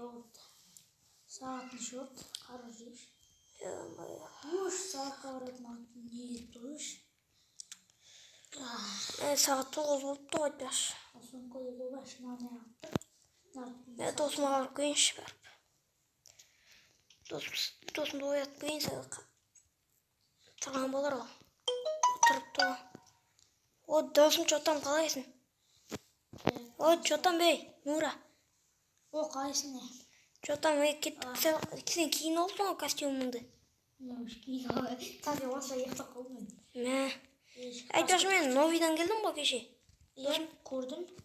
Yok. Saatmiş yok. Karıcıymış. Uş saat kavratmak niyet duruş. Saat 9 oldu doydular. Son koyulu başına ne yaptı? Ben dostuma var kıyın iş var. Dostum da oyat kıyın sadık. Tırgan bolar o. Oturup da. O dostum çotan kalaysın. O çotan bey. Nura. O kaysın ne? Çotan bey git. Sen kiyin olsun o kostümünde. Neymiş ki ya. Tabii olsa yakta kalmayın. Ne? Aytaş men Novi'den geldim bu kişi. Kurdun.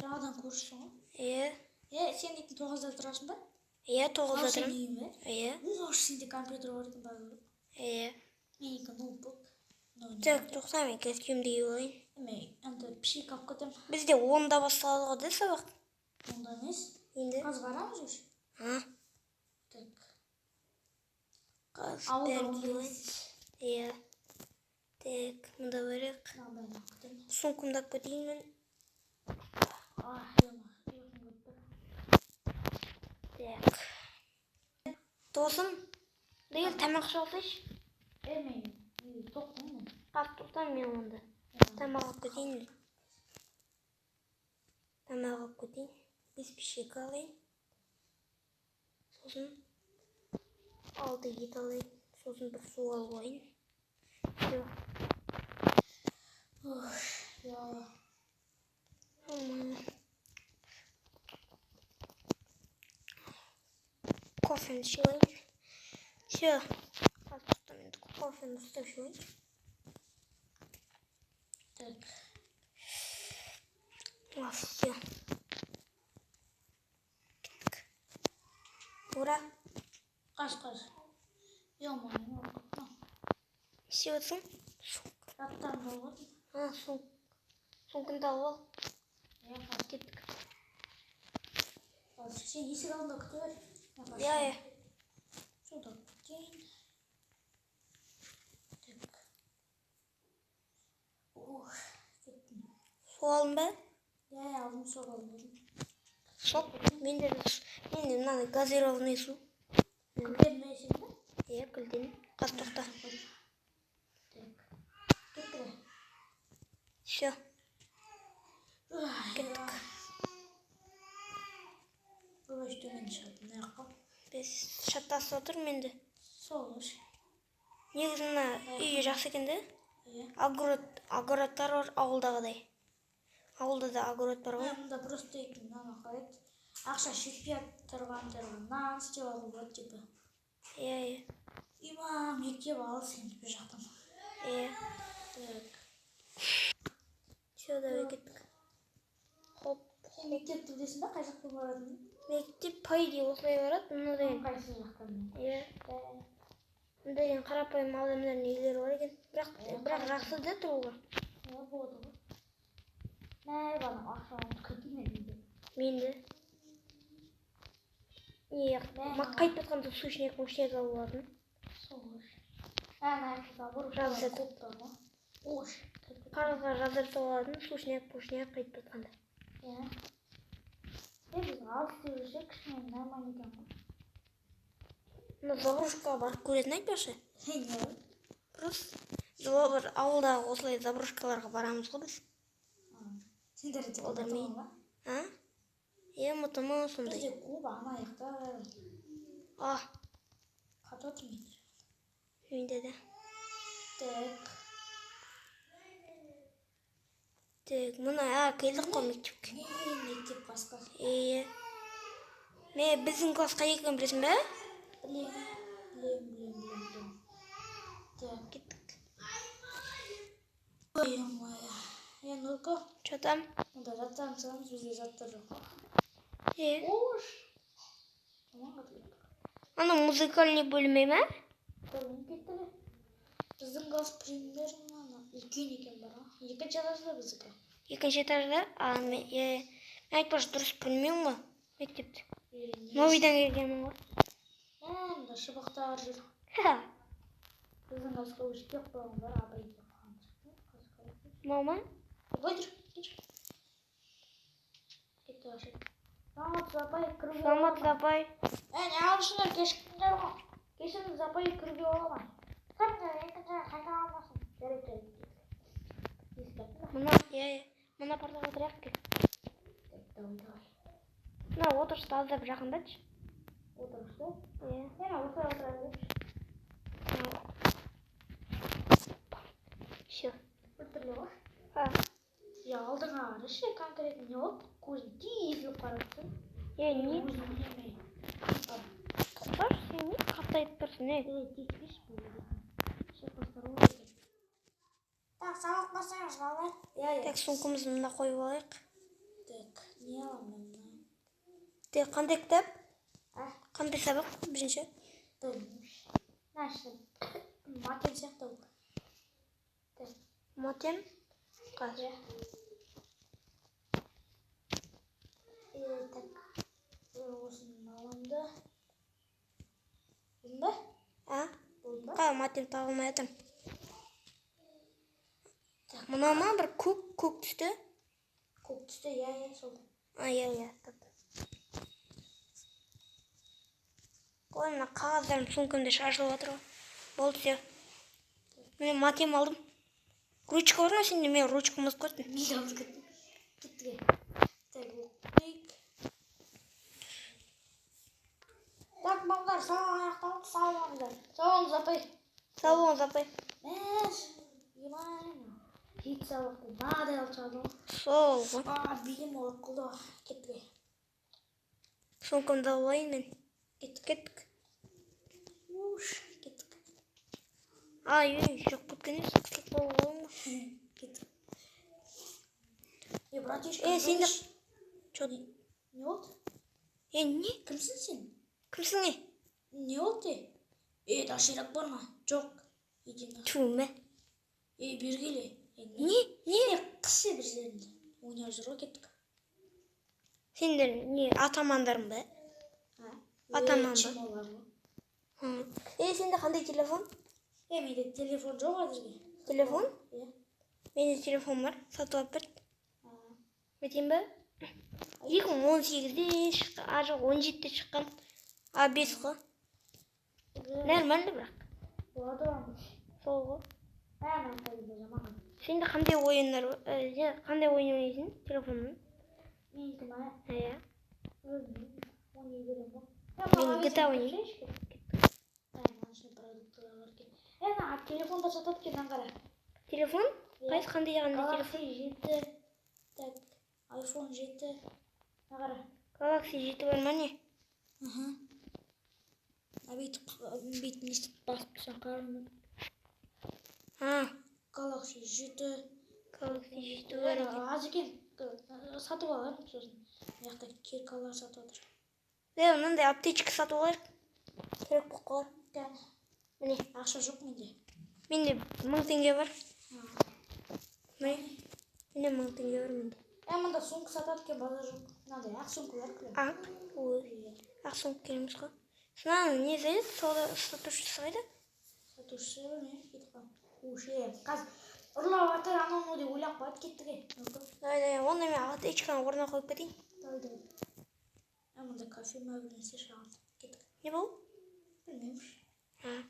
Dağdan kursun. Sen de 9'da durasın da? 9'da durам. Hoş şimdi kompüter öğretim bağlı. Meniki notebook. Tek toxtamayın kostüm diye oyun. Anda bir şey kapkadım. Bizde 10'da başladı da sabah. Onda nes? Şimdi. Kaz varamız hoş. Ha? Tek. Kaz bergi oyun. Tek. Bunda varık. Ben baktım. Sunkumda kodayım ben. Yama. Tek. Dostum. Değil temak çalışış. Emeğim. Tok mu? Kaz tutamıyorum onda. Temak kodayım. Temak kodayım. Biz bir şey kalayım. Sosun. 6-7 alayım. Sosun bir su alayım. Yok. Ya. Kofemi şöyle. Şu. Kofemi şöyle. Tek. Nasıl? Bura. Kaç. Yama. İstiyorsun? Rattan da olur. Ha, sonkunda ol. Gittik. Sen iyisi kaldı kıtır. Ya. Şurada gittin. Tek. Gittim. Su alın be. Ya aldım su aldım. Sok. Benim lan gazirovanный su. Kırmızı şimdi. Ya kıldın. Kaz tokta. Tek. Gittim. Şu. Gittik. Bu işte ben şartım. Ne yapalım? Biz şattası otur muydu? Soğumuş. Негізінде үй жақсы екен де. Огородтар бар ауылдағыдай. Ауылда да огород бар ғой. Мұнда просто екен нан қалайды. Ақша шетпей тұрғандар нан істеп алуға болады типа. Иә. Има мектеп алыс енді бір жақтан. Иә. Так. Сюда кеттік. Хоп. Мектепті білесің бе қай жақтан баратынын? Мектеп пайди осылай барады. Мынадай. Қайсы жақтан? Иә. Мындай қарапайым адамдардың үйлері бар екен. Бірақ жақсы да тұруға. Иә болды ғой. Мә бана ақшаны кіргенмен Менде. Қайтып жатқанда сушняк алып алатын. Соғыш. Әнәкіса бұрып қоптар ма? Ош. Қарызға жаздыртып алатын. Сушняк қайтып жатқанда. Иә. Біз алыс деп жүрсек кішкене нормально екен ғой. Заброшкаға барып көретін айтпашы. Не? Просто жылы бір ауылдағы осылай заброшкаларға барамыз ғой біз. Сендер де ұмытамын ба? А? Иә, ұмытамын сондай. Бізде көп ана аяқта. Қата отырмайды. Үйінде де. Так, мына келдік қой мектепке. Мектеп классқа. Иә. Біздің классқа екенін білесің бе? Білем. Так, кеттік. Ой, Нұрка. Что там? Онда жаттан шығамыз, бізде жаттар жоқ. Ош. Ана музыкальный бөлме ме? Көрген кетті. Біздің класс примерно үлкен екен бар. Екінші этажда біздікі. Екінші этажда? Мен айтпашы дұрыс білмеймін ғой мектепті. Новыйдан келгенмін ғой. Мұнда шыбықтар жүр. Біздің классқа өшіп кеп қойған бар, абай деп қалған. Мама? Ой, жүр. Кетті ашып. Саламатсыз апай, кіруге Саламатсыз бола ма? апай. Не алышыңдар кешіктіңдер ғой. Кешіріңіз апай, кіруге бола ма? Кіріңдер, екінші қайта алмасын. Жарайды. Мына, мына партаға отырайық кел. Давай. Мына отырысты аздап жақындатшы. Отырысты? Иә. Осылай отырайық. Все. Біртүрлі ғой. Алдыңа қарашы, конкретно не болды? Көзің тезіліп қарапсың. Не? Өзің білемей. Тоқтар, сен не қаптайып тұрсың, не? Текпеш болды. Шепастар ол екен. Так, сабақ бастаймыз, балалар. Так, сумкамызды мында қойып алайық. Так, не аламын мен? Так, қандай кітап? Қандай сабақ бірінші? Нашты. Матем сияқты ол. Так. Матем? Қазір. Так. Осыны аламды. Болдың ба? Болдың ба? Матем тағылмай жатырмын. Мына ма бір көк түсті? Көк түсті, сол. Иә. Қой, мына қағаздарым сумкамда шашылып жатыр ғой. Болды, все. Мен матем алдым. Ручка бар ма сенде? Мен ручкамыз қойсын. Мидамыз кеттім. Кеттіге. Так, оқиық. Так, балдар, сабақ аяқталды, сау болыңыздар. Сау болыңыз, апай. Сау болыңыз, апай. Жеті сабақты мынадай алып шығады ғой. Сол ғой. Бейім олып қылды ғой. Кеттіге. Сумкамды алайын мен. Кеттік. Кеттік. Жоқ кеткен емес. Қысылып болып қойым ғой. Кеттік. Братишка. Сен де... Не болды? Не? Кімсің сен? Кімсің не? Не болды? Даширақ бар ма? Жоқ. Түме. Бергеле. Не? Қысы бір жерінде. Ойнап жүр ғой, кеттік. Сендер не, атамандарың ба? Атаман ба? Чималар ғой. Сенде қандай телефон? Менде телефон жоқ әзірге. Телефон? Менде телефон бар, сатып алып бер. Бетейін ба? 2018-де шықты, жоқ 17-де шыққан. 5 қой. Нормально бірақ. Болады ғой. Сол ғой. Мен қайында жамаған. Сенде қандай ойындар, қандай ойын ойнайсың телефонның? Менікі ма? Иә. Ойнай берем ғой. Мен GTA ойнайын. Телефонда сатады екен, қара. Телефон? Қайсы қандай телефон? Galaxy 7. Так, iPhone 7. Қара. Galaxy 7 бар ма не? Бүйтіп не істеп басып тұрсаң қарың. Galaxy 7. Galaxy 7 бар екен. Аз екен. Сатып алармын сосын. Мыяқта киркалар сатып отыр. Мынандай аптечка сатып алайық. Керек болып қалар. Міне, ақша жоқ менде. Менде 1000 теңге бар. Менде 1000 теңге бар менде. Мында сумка сатады екен, базар жоқ. Мынандай ақ сумкалар кілем. Ақ сумка келеміз ғой. Сынаны не зайд? Сатушысы қайда? Сатушысы не? Кетіп қалды. Қазір ұрлап жатыр, анау деп ойлап қойды, кеттіге. Давай, онда мен аптечканы орнына қойып кетейін. Давай. Мында кофе нәрсе шығарды. Кеттік. Не болды? Білмеймін.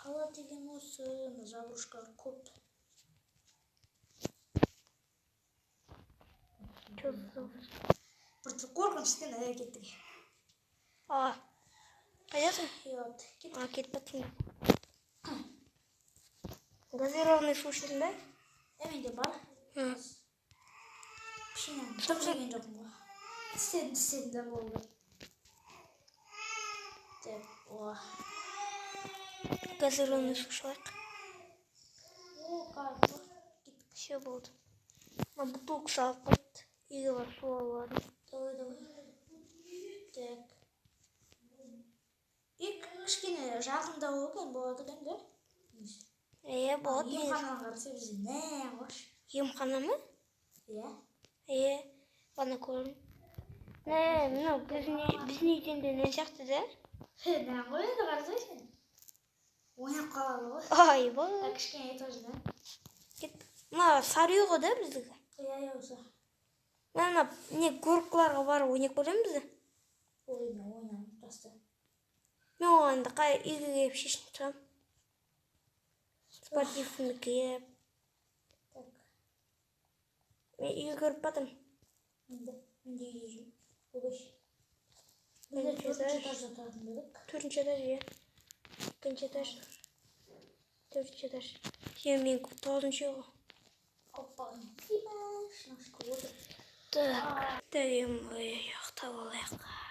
Қала деген осы забрушкалар көп. Бір қорқыныштен кеттік. Қайдасың? Кетіп баттың. Газированный су ішесің бе? Менде бар. Пішінен тұрген жоқпын ғой. Тістедім де болды. Газированный су ішелайық. Қазір. Все болды. Бутылка салып қойды. Үйге барып су алып алдым. Давай. Так. Кішкене жақында болады екен де? Болады. Емханаға қараса бізде не қош? Емхана ма? Иә. Бана көрін. Мынау біздің үйден де не сияқты да? Не қойды қарасайшы. Ойнап қалады ғой. Ойбай. Кішкене этажда. Мына сары үй ғой да біздігі? Иә, осы. Ана не горкаларға барып ойнап көреміз бе? Ойна, просто. Мен оған да үйге келіп шешініп тұрамын. Спортивный киіп. Так, Мен үйге кіріп батырмын. менде үйде жүр. Өгеш. Бірінші Бізде этаж. 4-ші этаж жататын едік. 4-ші этаж, иә. 2-ші этаж. 4-ші этаж. Мен 9-ші ғой. Опа, кимаш, наш код. Так, дәлем ұйықта болайық.